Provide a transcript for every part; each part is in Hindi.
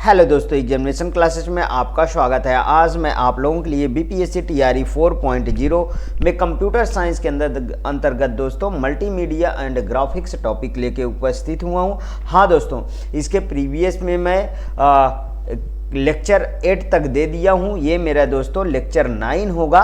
हेलो दोस्तों, एग्जामिनेशन क्लासेस में आपका स्वागत है। आज मैं आप लोगों के लिए बीपीएससी टीआरई 4.0 में कंप्यूटर साइंस के अंतर्गत दोस्तों मल्टीमीडिया एंड ग्राफिक्स टॉपिक लेके उपस्थित हुआ हूं। हाँ दोस्तों, इसके प्रीवियस में मैं लेक्चर 8 तक दे दिया हूं। ये मेरा दोस्तों लेक्चर 9 होगा।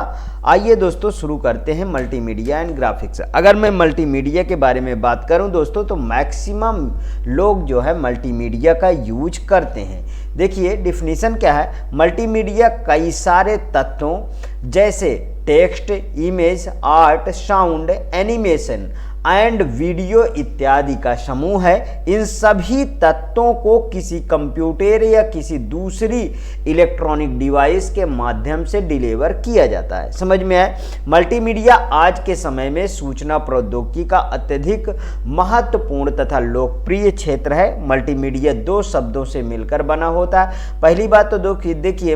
आइए दोस्तों शुरू करते हैं मल्टीमीडिया एंड ग्राफिक्स। अगर मैं मल्टीमीडिया के बारे में बात करूं दोस्तों तो मैक्सिमम लोग जो है मल्टीमीडिया का यूज करते हैं। देखिए डिफिनीशन क्या है। मल्टीमीडिया कई सारे तत्वों जैसे text, image, art, sound, animation and video इत्यादि का समूह है। इन सभी तत्वों को किसी कंप्यूटर या किसी दूसरी इलेक्ट्रॉनिक डिवाइस के माध्यम से डिलीवर किया जाता है। समझ में आए। मल्टीमीडिया आज के समय में सूचना प्रौद्योगिकी का अत्यधिक महत्वपूर्ण तथा लोकप्रिय क्षेत्र है। मल्टीमीडिया दो शब्दों से मिलकर बना होता है। पहली बात तो देखिए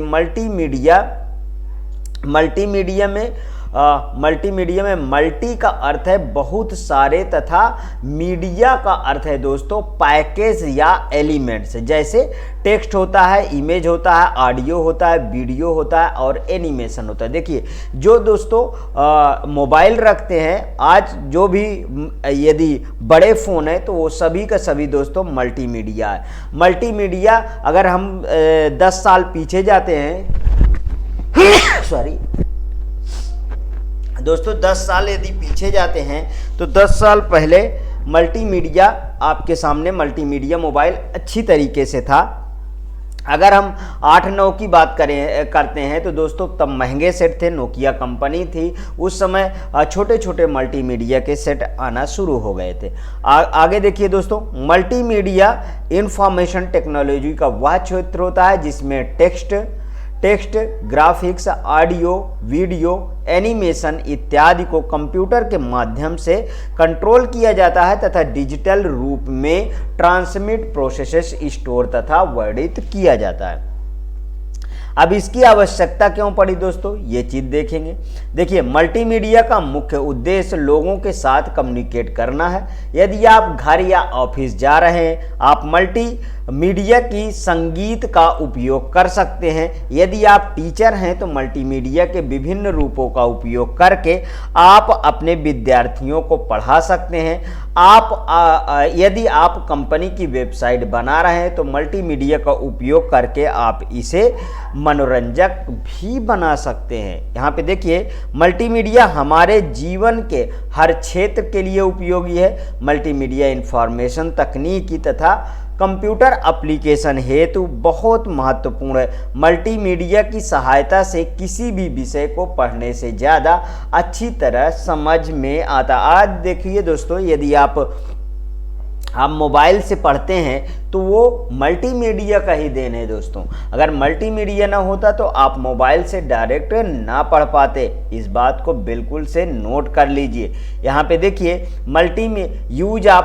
मल्टीमीडिया में मल्टी का अर्थ है बहुत सारे तथा मीडिया का अर्थ है दोस्तों पैकेज या एलिमेंट्स। जैसे टेक्स्ट होता है, इमेज होता है, ऑडियो होता है, वीडियो होता है और एनिमेशन होता है। देखिए जो दोस्तों मोबाइल रखते हैं आज, जो भी यदि बड़े फ़ोन है तो वो सभी का सभी दोस्तों मल्टीमीडिया है। मल्टीमीडिया अगर हम 10 साल पीछे जाते हैं सॉरी दोस्तों 10 साल यदि पीछे जाते हैं तो 10 साल पहले मल्टीमीडिया आपके सामने मल्टीमीडिया मोबाइल अच्छी तरीके से था। अगर हम 8-9 की बात करते हैं तो दोस्तों तब महंगे सेट थे, नोकिया कंपनी थी। उस समय छोटे छोटे मल्टीमीडिया के सेट आना शुरू हो गए थे। आगे देखिए दोस्तों, मल्टीमीडिया इंफॉर्मेशन टेक्नोलॉजी का वह क्षेत्र होता है जिसमें text, graphics, audio, video, animation इत्यादि को कंप्यूटर के माध्यम से कंट्रोल किया जाता है तथा डिजिटल रूप में ट्रांसमिट, प्रोसेस, स्टोर तथा वर्णित किया जाता है। अब इसकी आवश्यकता क्यों पड़ी दोस्तों, ये चीज देखेंगे। देखिए मल्टीमीडिया का मुख्य उद्देश्य लोगों के साथ कम्युनिकेट करना है। यदि आप घर या ऑफिस जा रहे हैं, आप मल्टीमीडिया की संगीत का उपयोग कर सकते हैं। यदि आप टीचर हैं तो मल्टीमीडिया के विभिन्न रूपों का उपयोग करके आप अपने विद्यार्थियों को पढ़ा सकते हैं। यदि आप कंपनी की वेबसाइट बना रहे हैं तो मल्टीमीडिया का उपयोग करके आप इसे मनोरंजक भी बना सकते हैं। यहाँ पे देखिए मल्टीमीडिया हमारे जीवन के हर क्षेत्र के लिए उपयोगी है। मल्टीमीडिया इंफॉर्मेशन तकनीकी तथा कंप्यूटर एप्लीकेशन हेतु बहुत महत्वपूर्ण है। मल्टीमीडिया की सहायता से किसी भी विषय को पढ़ने से ज़्यादा अच्छी तरह समझ में आता। आज देखिए दोस्तों, यदि आप मोबाइल से पढ़ते हैं तो वो मल्टीमीडिया का ही देन है दोस्तों। अगर मल्टीमीडिया ना होता तो आप मोबाइल से डायरेक्ट ना पढ़ पाते। इस बात को बिल्कुल से नोट कर लीजिए। यहाँ पे देखिए मल्टीमीडिया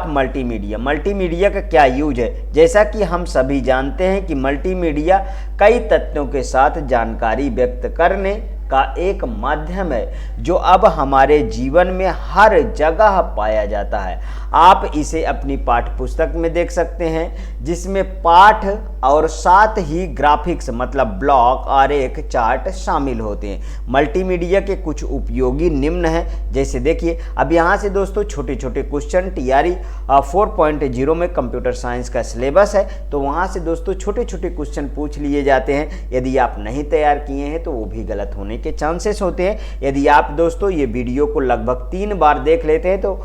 का क्या यूज है। जैसा कि हम सभी जानते हैं कि मल्टीमीडिया कई तत्वों के साथ जानकारी व्यक्त करने का एक माध्यम है जो अब हमारे जीवन में हर जगह पाया जाता है। आप इसे अपनी पाठ्य पुस्तक में देख सकते हैं जिसमें पाठ और साथ ही ग्राफिक्स मतलब ब्लॉक, आरेख, चार्ट शामिल होते हैं। मल्टीमीडिया के कुछ उपयोगी निम्न हैं। जैसे देखिए अब यहाँ से दोस्तों छोटे छोटे क्वेश्चन टीआरई 4.0 में कंप्यूटर साइंस का सिलेबस है तो वहाँ से दोस्तों छोटे छोटे क्वेश्चन पूछ लिए जाते हैं। यदि आप नहीं तैयार किए हैं तो वो भी गलत होने के चांसेस होते हैं। यदि आप दोस्तों ये वीडियो को लगभग 3 बार देख लेते हैं तो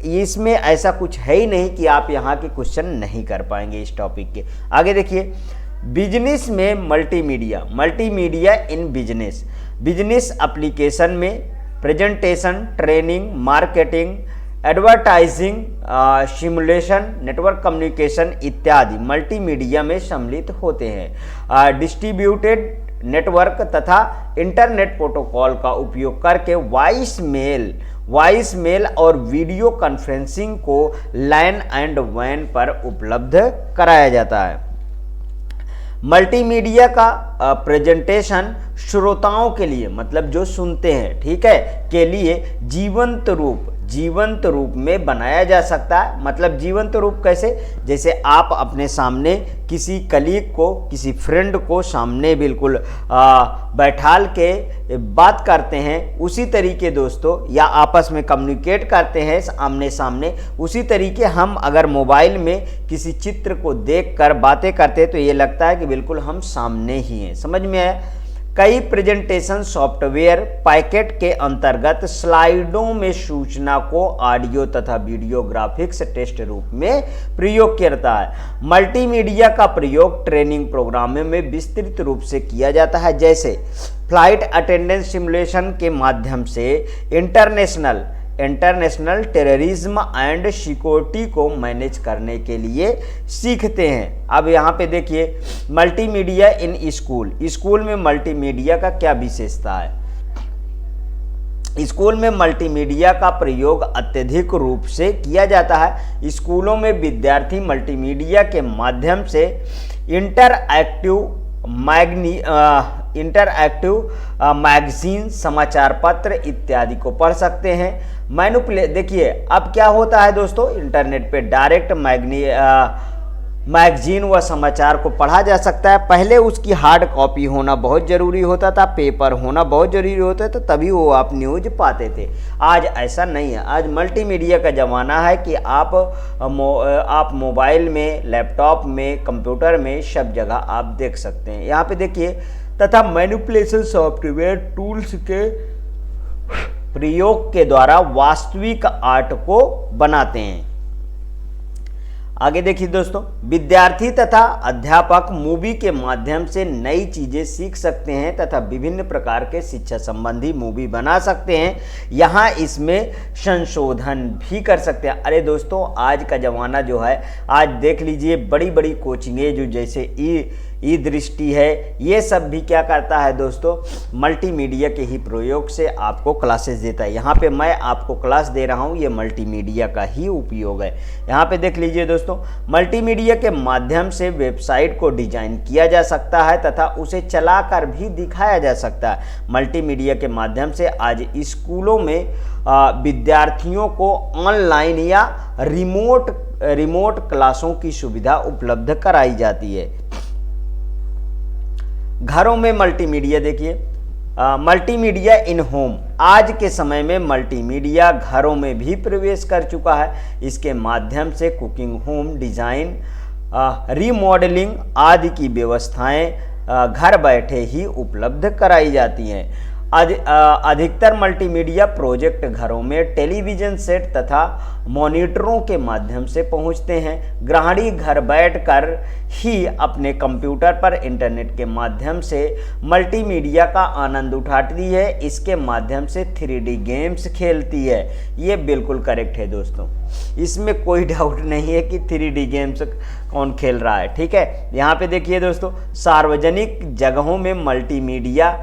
इसमें ऐसा कुछ है ही नहीं कि आप यहाँ के क्वेश्चन नहीं कर पाएंगे इस टॉपिक के। आगे देखिए बिजनेस में मल्टीमीडिया इन बिजनेस एप्लीकेशन में presentation, training, marketing, advertising, simulation, network communication इत्यादि मल्टीमीडिया में सम्मिलित होते हैं। डिस्ट्रीब्यूटेड नेटवर्क तथा इंटरनेट प्रोटोकॉल का उपयोग करके वॉइस मेल और वीडियो कॉन्फ्रेंसिंग को लैन एंड वैन पर उपलब्ध कराया जाता है। मल्टीमीडिया का प्रेजेंटेशन श्रोताओं के लिए मतलब जो सुनते हैं, ठीक है, के लिए जीवंत रूप जीवंत रूप में बनाया जा सकता है। मतलब जीवंत रूप कैसे, जैसे आप अपने सामने किसी कलीग को, किसी फ्रेंड को सामने बिल्कुल बैठाल के बात करते हैं, उसी तरीके दोस्तों, या आपस में कम्युनिकेट करते हैं आमने सामने, उसी तरीके हम अगर मोबाइल में किसी चित्र को देखकर बातें करते हैं तो ये लगता है कि बिल्कुल हम सामने ही हैं। समझ में आया। कई प्रेजेंटेशन सॉफ्टवेयर पैकेट के अंतर्गत स्लाइडों में सूचना को ऑडियो तथा वीडियो ग्राफिक्स टेस्ट रूप में प्रयोग करता है। मल्टीमीडिया का प्रयोग ट्रेनिंग प्रोग्रामों में विस्तृत रूप से किया जाता है, जैसे फ्लाइट अटेंडेंस सिमुलेशन के माध्यम से इंटरनेशनल टेररिज्म एंड सिक्योरिटी को मैनेज करने के लिए सीखते हैं। अब यहाँ पे देखिए मल्टीमीडिया इन स्कूल में मल्टीमीडिया का क्या विशेषता है। स्कूल में मल्टीमीडिया का प्रयोग अत्यधिक रूप से किया जाता है। स्कूलों में विद्यार्थी मल्टीमीडिया के माध्यम से इंटरएक्टिव मैगजीन, समाचार पत्र इत्यादि को पढ़ सकते हैं। देखिए अब क्या होता है दोस्तों, इंटरनेट पे डायरेक्ट मैगजीन व समाचार को पढ़ा जा सकता है। पहले उसकी हार्ड कॉपी होना बहुत ज़रूरी होता था, पेपर होना बहुत ज़रूरी होता था, तभी वो आप न्यूज़ पाते थे। आज ऐसा नहीं है। आज मल्टीमीडिया का ज़माना है कि आप मोबाइल में, लैपटॉप में, कंप्यूटर में, सब जगह आप देख सकते हैं। यहाँ पे देखिए, तथा मैनिपुलेशन सॉफ्टवेयर टूल्स के प्रयोग के द्वारा वास्तविक आर्ट को बनाते हैं। आगे देखिए दोस्तों, विद्यार्थी तथा अध्यापक मूवी के माध्यम से नई चीजें सीख सकते हैं तथा विभिन्न प्रकार के शिक्षा संबंधी मूवी बना सकते हैं। यहाँ इसमें संशोधन भी कर सकते हैं। अरे दोस्तों, आज का ज़माना जो है, आज देख लीजिए बड़ी बड़ी कोचिंगें जो जैसे ई दृष्टि है, ये सब भी क्या करता है दोस्तों, मल्टीमीडिया के ही प्रयोग से आपको क्लासेस देता है। यहाँ पे मैं आपको क्लास दे रहा हूँ, ये मल्टीमीडिया का ही उपयोग है। यहाँ पे देख लीजिए दोस्तों, मल्टीमीडिया के माध्यम से वेबसाइट को डिजाइन किया जा सकता है तथा उसे चलाकर भी दिखाया जा सकता है। मल्टीमीडिया के माध्यम से आज स्कूलों में विद्यार्थियों को ऑनलाइन या रिमोट क्लासों की सुविधा उपलब्ध कराई जाती है। घरों में मल्टीमीडिया, देखिए मल्टीमीडिया इन होम, आज के समय में मल्टीमीडिया घरों में भी प्रवेश कर चुका है। इसके माध्यम से कुकिंग, होम डिजाइन, रीमॉडलिंग आदि की व्यवस्थाएं घर बैठे ही उपलब्ध कराई जाती हैं। अधिकतर मल्टीमीडिया प्रोजेक्ट घरों में टेलीविज़न सेट तथा मॉनिटरों के माध्यम से पहुंचते हैं। गृहिणी घर बैठकर ही अपने कंप्यूटर पर इंटरनेट के माध्यम से मल्टीमीडिया का आनंद उठाती है। इसके माध्यम से 3D गेम्स खेलती है। ये बिल्कुल करेक्ट है दोस्तों, इसमें कोई डाउट नहीं है कि 3D गेम्स कौन खेल रहा है। ठीक है, यहाँ पे देखिए दोस्तों, सार्वजनिक जगहों में मल्टीमीडिया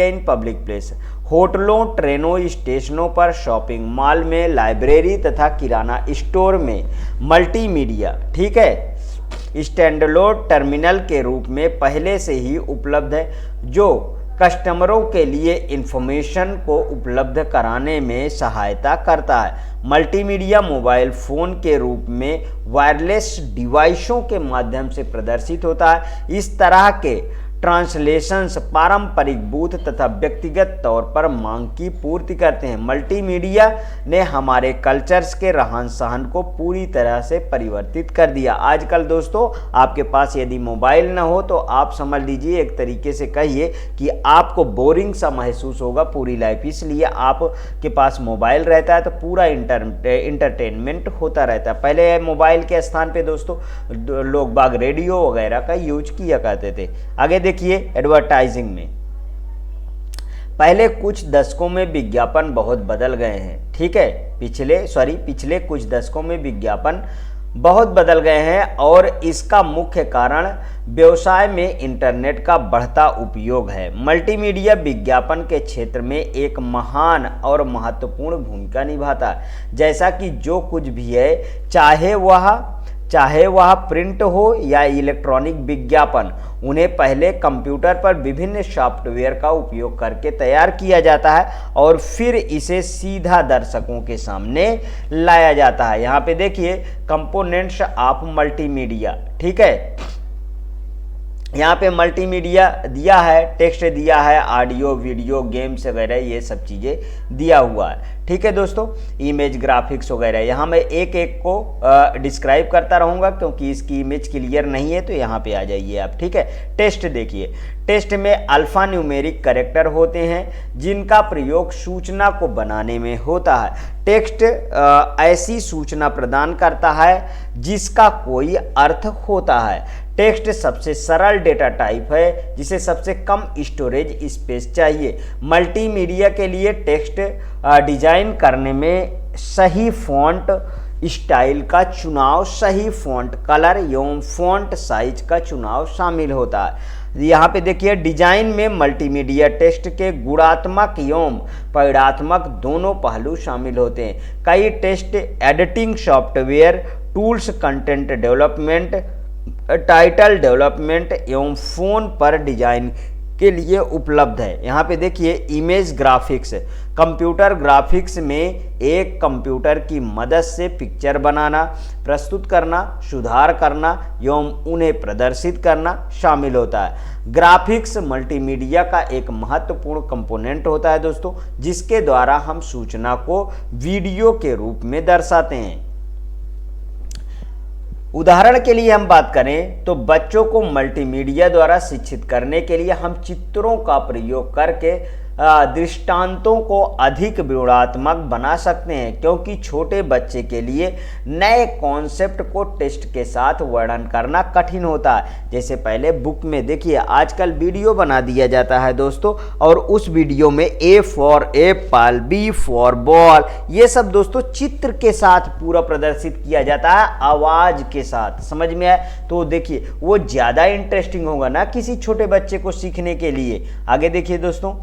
इन पब्लिक प्लेस, होटलों, ट्रेनों, स्टेशनों पर, शॉपिंग मॉल में, लाइब्रेरी तथा किराना स्टोर में मल्टीमीडिया, ठीक है, स्टैंडअलोन टर्मिनल के रूप में पहले से ही उपलब्ध है, जो कस्टमरों के लिए इंफॉर्मेशन को उपलब्ध कराने में सहायता करता है। मल्टीमीडिया मोबाइल फ़ोन के रूप में वायरलेस डिवाइसों के माध्यम से प्रदर्शित होता है। इस तरह के ट्रांसलेशंस पारंपरिक बूथ तथा व्यक्तिगत तौर पर मांग की पूर्ति करते हैं। मल्टीमीडिया ने हमारे कल्चर्स के रहन सहन को पूरी तरह से परिवर्तित कर दिया। आजकल दोस्तों आपके पास यदि मोबाइल ना हो तो आप समझ लीजिए, एक तरीके से कहिए कि आपको बोरिंग सा महसूस होगा पूरी लाइफ। इसलिए आपके पास मोबाइल रहता है तो पूरा इंटरटेनमेंट होता रहता है। पहले मोबाइल के स्थान पे दोस्तों लोग बाग रेडियो वगैरह का यूज किया करते थे। आगे देखिए, एडवर्टाइजिंग में पहले कुछ दशकों में विज्ञापन बहुत बदल गए हैं। ठीक है, पिछले कुछ दशकों में विज्ञापन बहुत बदल गए हैं और इसका मुख्य कारण व्यवसाय में इंटरनेट का बढ़ता उपयोग है। मल्टीमीडिया विज्ञापन के क्षेत्र में एक महान और महत्वपूर्ण भूमिका निभाता है। जैसा कि जो कुछ भी है, चाहे वह प्रिंट हो या इलेक्ट्रॉनिक विज्ञापन, उन्हें पहले कंप्यूटर पर विभिन्न सॉफ्टवेयर का उपयोग करके तैयार किया जाता है और फिर इसे सीधा दर्शकों के सामने लाया जाता है। यहाँ पे देखिए कंपोनेंट्स ऑफ मल्टीमीडिया, ठीक है। यहाँ पे मल्टीमीडिया दिया है, टेक्स्ट दिया है, ऑडियो वीडियो गेम्स वगैरह ये सब चीज़ें दिया हुआ है, ठीक है दोस्तों। इमेज ग्राफिक्स वगैरह यहाँ मैं एक एक को डिस्क्राइब करता रहूँगा क्योंकि इसकी इमेज क्लियर नहीं है, तो यहाँ पे आ जाइए आप, ठीक है। टेक्स्ट देखिए, टेक्स्ट में अल्फा न्यूमेरिक कैरेक्टर होते हैं जिनका प्रयोग सूचना को बनाने में होता है। टेक्स्ट ऐसी सूचना प्रदान करता है जिसका कोई अर्थ होता है। टेक्स्ट सबसे सरल डेटा टाइप है जिसे सबसे कम स्टोरेज स्पेस चाहिए। मल्टीमीडिया के लिए टेक्स्ट डिजाइन करने में सही फॉन्ट स्टाइल का चुनाव, सही फॉन्ट कलर एवं फॉन्ट साइज का चुनाव शामिल होता है। यहाँ पे देखिए डिजाइन में मल्टीमीडिया टेक्स्ट के गुणात्मक एवं परिणात्मक दोनों पहलू शामिल होते हैं। कई text editing software tools content development, title development एवं फोन पर डिजाइन के लिए उपलब्ध है। यहाँ पे देखिए इमेज ग्राफिक्स, कंप्यूटर ग्राफिक्स में एक कंप्यूटर की मदद से पिक्चर बनाना, प्रस्तुत करना, सुधार करना एवं उन्हें प्रदर्शित करना शामिल होता है। ग्राफिक्स मल्टीमीडिया का एक महत्वपूर्ण कंपोनेंट होता है दोस्तों, जिसके द्वारा हम सूचना को वीडियो के रूप में दर्शाते हैं। उदाहरण के लिए हम बात करें तो बच्चों को मल्टीमीडिया द्वारा शिक्षित करने के लिए हम चित्रों का प्रयोग करके दृष्टांतों को अधिक विवरणात्मक बना सकते हैं, क्योंकि छोटे बच्चे के लिए नए कॉन्सेप्ट को टेक्स्ट के साथ वर्णन करना कठिन होता है। जैसे पहले बुक में देखिए आजकल वीडियो बना दिया जाता है दोस्तों, और उस वीडियो में A for apple, B for ball, ये सब दोस्तों चित्र के साथ पूरा प्रदर्शित किया जाता है, आवाज के साथ। समझ में आए तो देखिए वो ज़्यादा इंटरेस्टिंग होगा ना किसी छोटे बच्चे को सीखने के लिए। आगे देखिए दोस्तों,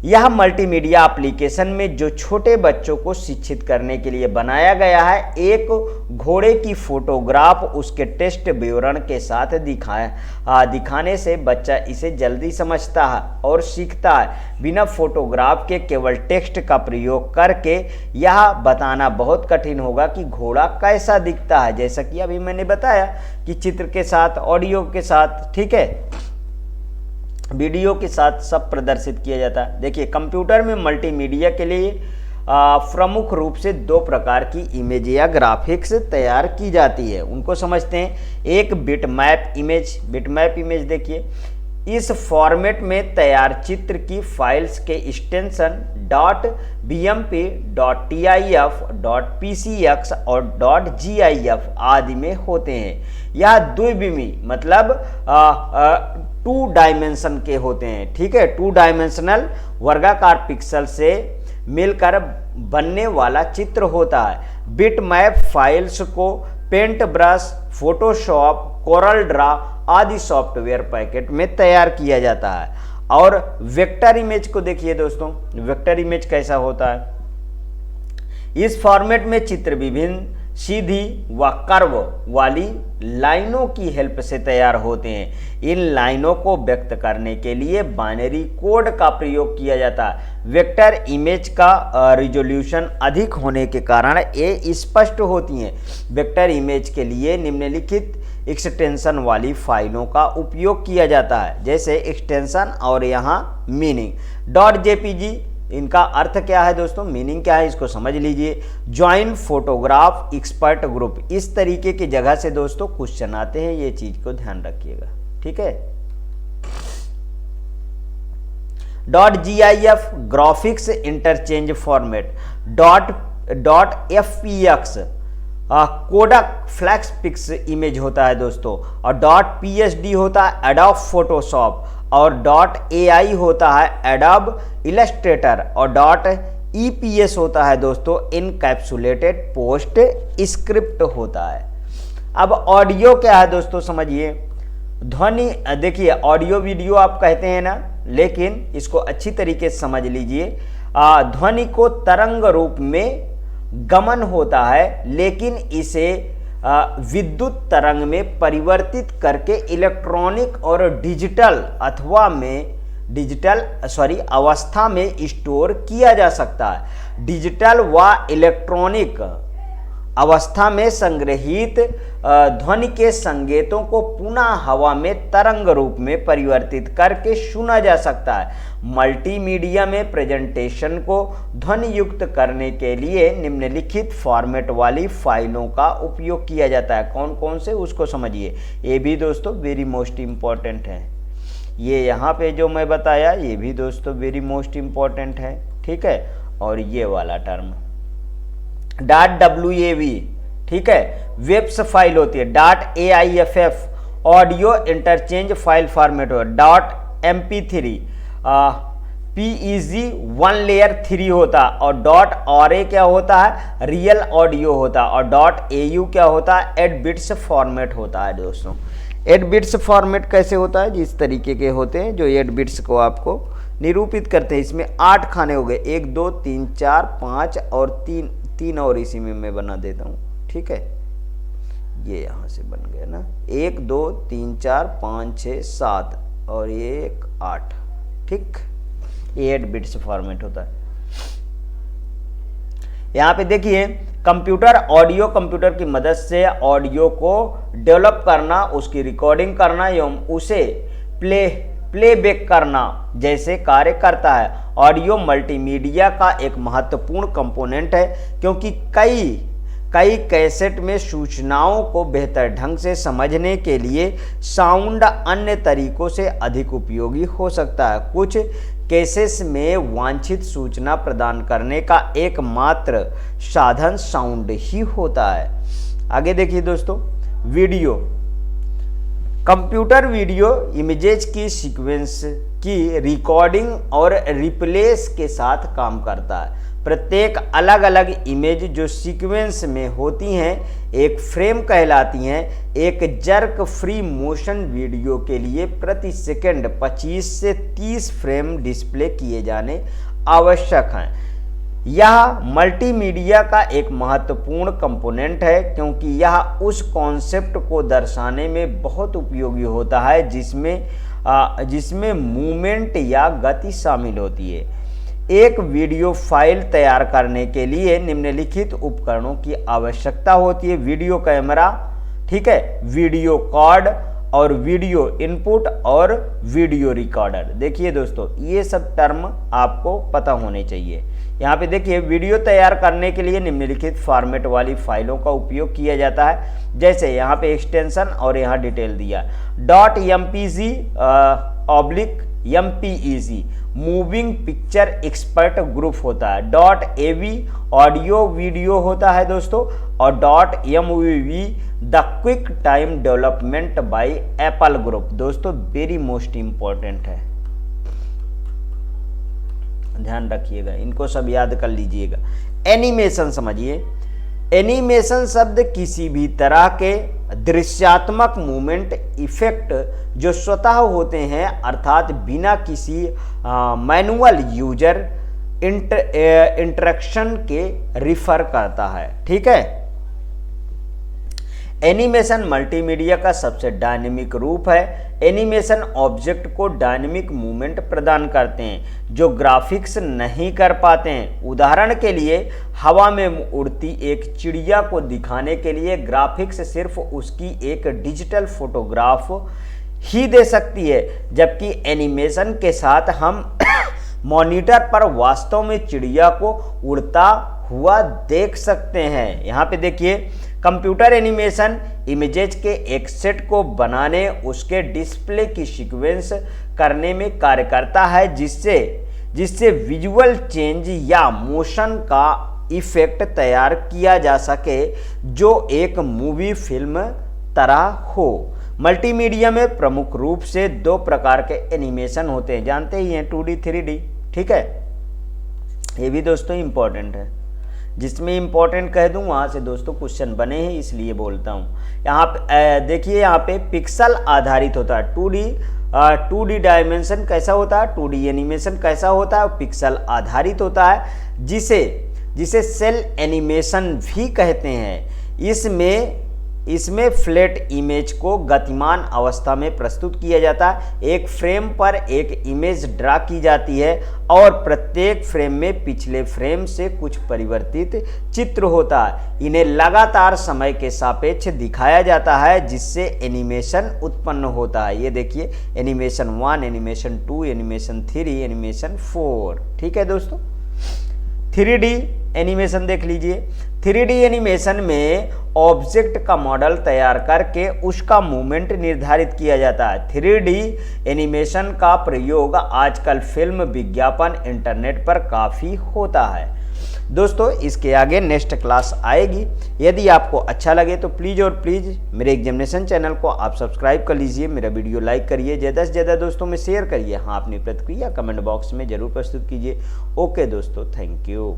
यह मल्टीमीडिया एप्लीकेशन में जो छोटे बच्चों को शिक्षित करने के लिए बनाया गया है, एक घोड़े की फोटोग्राफ उसके टेक्स्ट विवरण के साथ दिखाने से बच्चा इसे जल्दी समझता है और सीखता है। बिना फोटोग्राफ के केवल टेक्स्ट का प्रयोग करके यह बताना बहुत कठिन होगा कि घोड़ा कैसा दिखता है, जैसा कि अभी मैंने बताया कि चित्र के साथ, ऑडियो के साथ, ठीक है, वीडियो के साथ सब प्रदर्शित किया जाता है। देखिए कंप्यूटर में मल्टीमीडिया के लिए प्रमुख रूप से दो प्रकार की इमेज या ग्राफिक्स तैयार की जाती है, उनको समझते हैं। एक बिटमैप इमेज, बिटमैप इमेज देखिए, इस फॉर्मेट में तैयार चित्र की फाइल्स के एक्सटेंशन .bmp, .tif, .pcx और .gif आदि में होते हैं। यह द्विविमी मतलब 2 डायमेंशन के होते हैं, ठीक है। 2 डायमेंशनल वर्गाकार पिक्सल से मिलकर बनने वाला चित्र होता है। बिटमैप फाइल्स को paint brush, Photoshop, Corel Draw आदि सॉफ्टवेयर पैकेट में तैयार किया जाता है। और वेक्टर इमेज को देखिए दोस्तों, वेक्टर इमेज कैसा होता है। इस फॉर्मेट में चित्र विभिन्न सीधी व कर्व वाली लाइनों की हेल्प से तैयार होते हैं। इन लाइनों को व्यक्त करने के लिए बाइनरी कोड का प्रयोग किया जाता है। वेक्टर इमेज का रिजोल्यूशन अधिक होने के कारण ये स्पष्ट होती हैं। वेक्टर इमेज के लिए निम्नलिखित एक्सटेंशन वाली फाइलों का उपयोग किया जाता है, जैसे एक्सटेंशन और यहाँ मीनिंग। .jpg इनका अर्थ क्या है दोस्तों, मीनिंग क्या है इसको समझ लीजिए। ज्वाइन फोटोग्राफ एक्सपर्ट ग्रुप, इस तरीके की जगह से दोस्तों क्वेश्चन आते हैं, ये चीज को ध्यान रखिएगा, ठीक है। .gif graphics interchange format, .fpx Kodak flex pix image होता है दोस्तों, और .psd होता है एडोब फोटोशॉप, और .ai होता है एडोब इलस्ट्रेटर, और .eps होता है दोस्तों इनकैप्सुलेटेड पोस्ट स्क्रिप्ट होता है। अब ऑडियो क्या है दोस्तों समझिए। ध्वनि देखिए, ऑडियो वीडियो आप कहते हैं ना, लेकिन इसको अच्छी तरीके से समझ लीजिए। ध्वनि को तरंग रूप में गमन होता है, लेकिन इसे विद्युत तरंग में परिवर्तित करके इलेक्ट्रॉनिक और डिजिटल अवस्था में स्टोर किया जा सकता है। डिजिटल व इलेक्ट्रॉनिक अवस्था में संग्रहित ध्वनि के संकेतों को पुनः हवा में तरंग रूप में परिवर्तित करके सुना जा सकता है। मल्टीमीडिया में प्रेजेंटेशन को ध्वनि युक्त करने के लिए निम्नलिखित फॉर्मेट वाली फाइलों का उपयोग किया जाता है। कौन कौन से, उसको समझिए। ये भी दोस्तों वेरी मोस्ट इम्पॉर्टेंट है। ये यहाँ पे जो मैं बताया ये भी दोस्तों वेरी मोस्ट इम्पॉर्टेंट है, ठीक है। और ये वाला टर्म .wav, ठीक है, वेब्स फाइल होती है। .aiff audio interchange file format हो। .mp3 PEG 1 लेयर 3 होता है। और .ra क्या होता है, रियल ऑडियो होता है। और .au क्या होता है, 8 बिट्स फॉर्मेट होता है दोस्तों। 8 बिट्स फॉर्मेट कैसे होता है, जिस तरीके के होते हैं जो 8 बिट्स को आपको निरूपित करते हैं। इसमें 8 खाने हो गए, 1 2 3 4 5 और 3 और इसी में मैं बना देता हूँ, ठीक है। ये यहाँ से बन गया ना, 1 2 3 4 5 6 7 और 1 8, ठीक। 8 बिट्स फॉर्मेट होता है। यहाँ पे देखिए कंप्यूटर कंप्यूटर की मदद से ऑडियो को डेवलप करना, उसकी रिकॉर्डिंग करना एवं उसे प्लेबैक करना जैसे कार्य करता है। ऑडियो मल्टीमीडिया का एक महत्वपूर्ण कंपोनेंट है, क्योंकि कई कैसेट में सूचनाओं को बेहतर ढंग से समझने के लिए साउंड अन्य तरीकों से अधिक उपयोगी हो सकता है। कुछ केसेस में वांछित सूचना प्रदान करने का एकमात्र साधन साउंड ही होता है। आगे देखिए दोस्तों, वीडियो। कंप्यूटर वीडियो इमेजेज की सीक्वेंस की रिकॉर्डिंग और रिप्लेस के साथ काम करता है। प्रत्येक अलग अलग इमेज जो सीक्वेंस में होती हैं एक फ्रेम कहलाती हैं। एक जर्क फ्री मोशन वीडियो के लिए प्रति सेकंड 25 से 30 फ्रेम डिस्प्ले किए जाने आवश्यक हैं। यह मल्टीमीडिया का एक महत्वपूर्ण कंपोनेंट है, क्योंकि यह उस कॉन्सेप्ट को दर्शाने में बहुत उपयोगी होता है जिसमें मूवमेंट या गति शामिल होती है। एक वीडियो फाइल तैयार करने के लिए निम्नलिखित उपकरणों की आवश्यकता होती है। वीडियो कैमरा, ठीक है, वीडियो कार्ड और वीडियो इनपुट और वीडियो रिकॉर्डर। देखिए दोस्तों, ये सब टर्म आपको पता होने चाहिए। यहाँ पे देखिए, वीडियो तैयार करने के लिए निम्नलिखित फॉर्मेट वाली फाइलों का उपयोग किया जाता है। जैसे यहाँ पे एक्सटेंशन और यहाँ डिटेल दिया। .mpeg/MPEG moving picture expert group होता है। .av ऑडियो वीडियो होता है दोस्तों। और .mvv the quick time development bye Apple group. दोस्तों वेरी मोस्ट इंपॉर्टेंट है, ध्यान रखिएगा, इनको सब याद कर लीजिएगा। एनिमेशन समझिए। एनिमेशन शब्द किसी भी तरह के दृश्यात्मक मूवमेंट इफेक्ट जो स्वतः होते हैं, अर्थात बिना किसी मैनुअल यूजर इंटरेक्शन के रिफर करता है, ठीक है। एनिमेशन मल्टीमीडिया का सबसे डायनेमिक रूप है। एनिमेशन ऑब्जेक्ट को डायनेमिक मूवमेंट प्रदान करते हैं जो ग्राफिक्स नहीं कर पाते हैं। उदाहरण के लिए, हवा में उड़ती एक चिड़िया को दिखाने के लिए ग्राफिक्स सिर्फ उसकी एक डिजिटल फोटोग्राफ ही दे सकती है, जबकि एनिमेशन के साथ हम मॉनिटर पर वास्तव में चिड़िया को उड़ता हुआ देख सकते हैं। यहाँ पे देखिए, कंप्यूटर एनिमेशन इमेजेज के एक सेट को बनाने, उसके डिस्प्ले की सीक्वेंस करने में कार्य करता है, जिससे विजुअल चेंज या मोशन का इफेक्ट तैयार किया जा सके जो एक मूवी फिल्म तरह हो। मल्टीमीडिया में प्रमुख रूप से 2 प्रकार के एनिमेशन होते हैं, जानते ही हैं, 2D 3D, ठीक है। ये भी दोस्तों इंपॉर्टेंट है, जिसमें इंपॉर्टेंट कह दूं वहां से दोस्तों क्वेश्चन बने हैं, इसलिए बोलता हूं। यहाँ पे देखिए, यहाँ पे पिक्सल आधारित होता है। 2D डायमेंशन कैसा होता है, 2D एनिमेशन कैसा होता है, पिक्सल आधारित होता है, जिसे सेल एनिमेशन भी कहते हैं। इसमें फ्लैट इमेज को गतिमान अवस्था में प्रस्तुत किया जाता है। एक फ्रेम पर एक इमेज ड्रा की जाती है और प्रत्येक फ्रेम में पिछले फ्रेम से कुछ परिवर्तित चित्र होता है। इन्हें लगातार समय के सापेक्ष दिखाया जाता है जिससे एनिमेशन उत्पन्न होता है। ये देखिए, एनिमेशन 1, एनिमेशन 2, एनिमेशन 3, एनिमेशन 4। ठीक है दोस्तों, 3D एनिमेशन देख लीजिए। 3D एनिमेशन में ऑब्जेक्ट का मॉडल तैयार करके उसका मूवमेंट निर्धारित किया जाता है। 3D एनिमेशन का प्रयोग आजकल फिल्म, विज्ञापन, इंटरनेट पर काफ़ी होता है। दोस्तों, इसके आगे नेक्स्ट क्लास आएगी। यदि आपको अच्छा लगे तो प्लीज़ और प्लीज़ मेरे एग्जामिनेशन चैनल को आप सब्सक्राइब कर लीजिए, मेरा वीडियो लाइक करिए, ज़्यादा से ज़्यादा दोस्तों में शेयर करिए। हाँ, अपनी प्रतिक्रिया कमेंट बॉक्स में ज़रूर प्रस्तुत कीजिए। ओके दोस्तों, थैंक यू।